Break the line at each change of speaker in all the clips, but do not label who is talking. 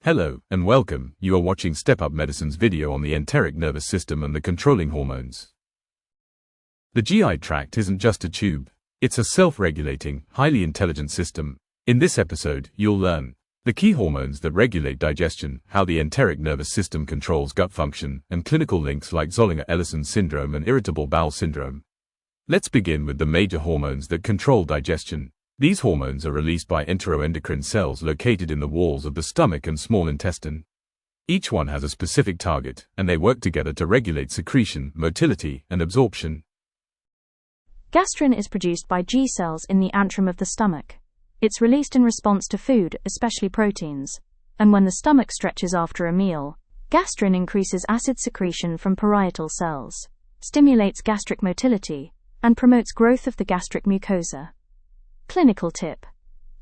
Hello, and welcome. You are watching Step Up Medicine's video on the enteric nervous system and the controlling hormones. The GI tract isn't just a tube. It's a self-regulating, highly intelligent system. In this episode, you'll learn the key hormones that regulate digestion, how the enteric nervous system controls gut function, and clinical links like Zollinger-Ellison syndrome and irritable bowel syndrome. Let's begin with the major hormones that control digestion. These hormones are released by enteroendocrine cells located in the walls of the stomach and small intestine. Each one has a specific target, and they work together to regulate secretion, motility, and absorption.
Gastrin is produced by G cells in the antrum of the stomach. It's released in response to food, especially proteins. And when the stomach stretches after a meal, gastrin increases acid secretion from parietal cells, stimulates gastric motility, and promotes growth of the gastric mucosa. Clinical tip: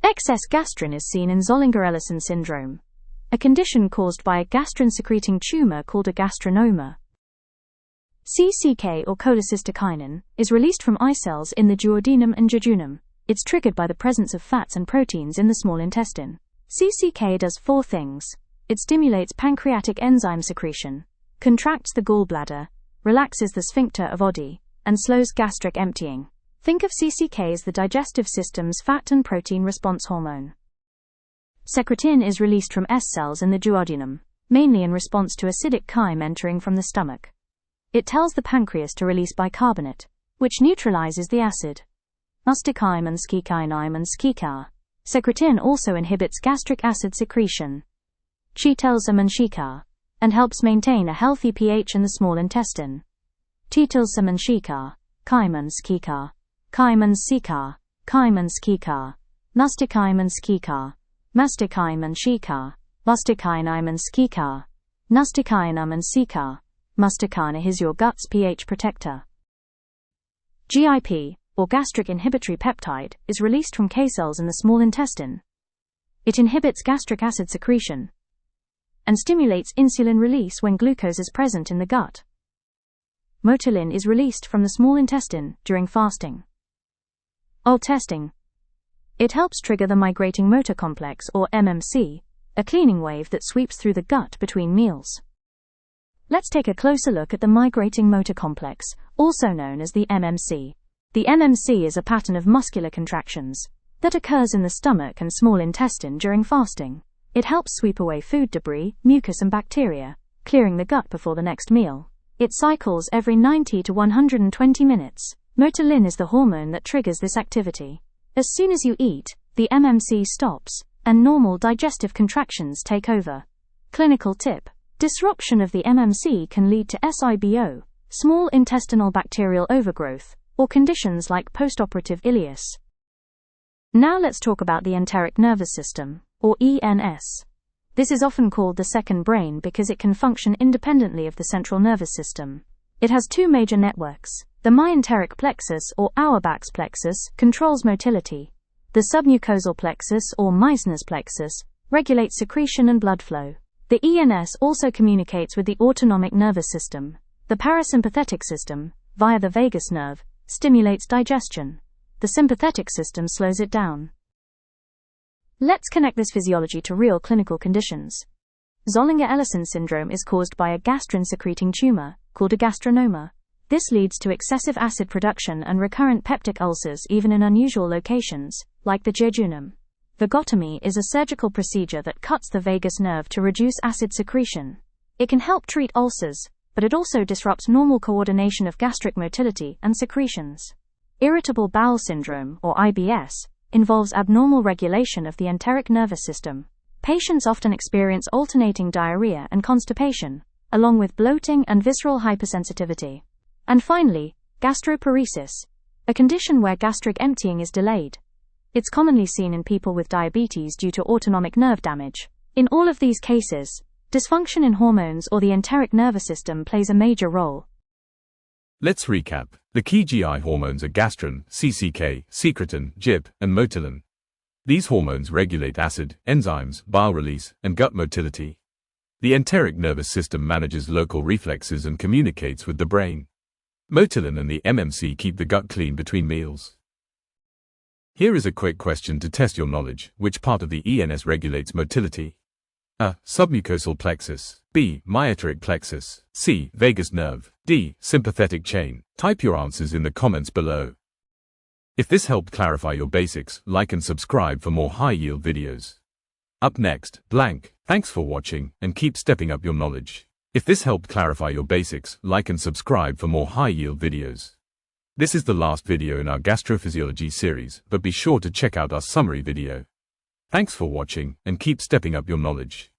excess gastrin is seen in Zollinger-Ellison syndrome, a condition caused by a gastrin-secreting tumor called a gastrinoma. CCK, or cholecystokinin, is released from eye cells in the duodenum and jejunum. It's triggered by the presence of fats and proteins in the small intestine. CCK does four things. It stimulates pancreatic enzyme secretion, contracts the gallbladder, relaxes the sphincter of Oddi, and slows gastric emptying. Think of CCK as the digestive system's fat and protein response hormone. Secretin is released from S cells in the duodenum, mainly in response to acidic chyme entering from the stomach. It tells the pancreas to release bicarbonate, which neutralizes the acid. Mustekine and skikine and skikar. Secretin also inhibits gastric acid secretion. Chetilsam and shikar, and helps maintain a healthy pH in the small intestine. Titilsam and shikar. Chyme and skikar. Chyme and sikar. Chyme and skikar. Mustekine and skikar. Mustekine and shikar. Mustekine and skikar. Mustekine and sikar. Mustekine is your gut's pH protector. GIP, or gastric inhibitory peptide, is released from K cells in the small intestine. It inhibits gastric acid secretion and stimulates insulin release when glucose is present in the gut. Motility is released from the small intestine during fasting. OL testing. It helps trigger the migrating motor complex, or MMC, a cleaning wave that sweeps through the gut between meals. Let's take a closer look at the migrating motor complex, also known as the MMC. The MMC is a pattern of muscular contractions that occurs in the stomach and small intestine during fasting. It helps sweep away food debris, mucus and bacteria, clearing the gut before the next meal. It cycles every 90 to 120 minutes. Motility is the hormone that triggers this activity. As soon as you eat, the MMC stops, and normal digestive contractions take over. Clinical tip: disruption of the MMC can lead to SIBO, small intestinal bacterial overgrowth, or conditions like postoperative ileus. Now let's talk about the enteric nervous system, or ENS. This is often called the second brain because it can function independently of the central nervous system. It has two major networks. The myenteric plexus, or Auerbach's plexus, controls motility. The submucosal plexus, or Meissner's plexus, regulates secretion and blood flow. The ENS also communicates with the autonomic nervous system. The parasympathetic system, via the vagus nerve, stimulates digestion. The sympathetic system slows it down. Let's connect this physiology to real clinical conditions. Zollinger-Ellison syndrome is caused by a gastrin-secreting tumor, called a gastrinoma. This leads to excessive acid production and recurrent peptic ulcers even in unusual locations, like the jejunum. Vagotomy is a surgical procedure that cuts the vagus nerve to reduce acid secretion. It can help treat ulcers, but it also disrupts normal coordination of gastric motility and secretions. Irritable bowel syndrome, or IBS, involves abnormal regulation of the enteric nervous system. Patients often experience alternating diarrhea and constipation, along with bloating and visceral hypersensitivity. And finally, gastroparesis, a condition where gastric emptying is delayed. It's commonly seen in people with diabetes due to autonomic nerve damage. In all of these cases, dysfunction in hormones or the enteric nervous system plays a major role.
Let's recap. The key GI hormones are gastrin, CCK, secretin, GIP, and motility. These hormones regulate acid, enzymes, bile release, and gut motility. The enteric nervous system manages local reflexes and communicates with the brain. Motility and the MMC keep the gut clean between meals. Here is a quick question to test your knowledge: which part of the ENS regulates motility? A. Submucosal plexus. B. Myoteric plexus. C. Vagus nerve. D. Sympathetic chain. Type your answers in the comments below. If this helped clarify your basics, like and subscribe for more high-yield videos. Up next, blank. Thanks for watching, and keep stepping up your knowledge. If this helped clarify your basics, like and subscribe for more high-yield videos. This is the last video in our Gastrophysiology series, but be sure to check out our summary video. Thanks for watching, and keep stepping up your knowledge.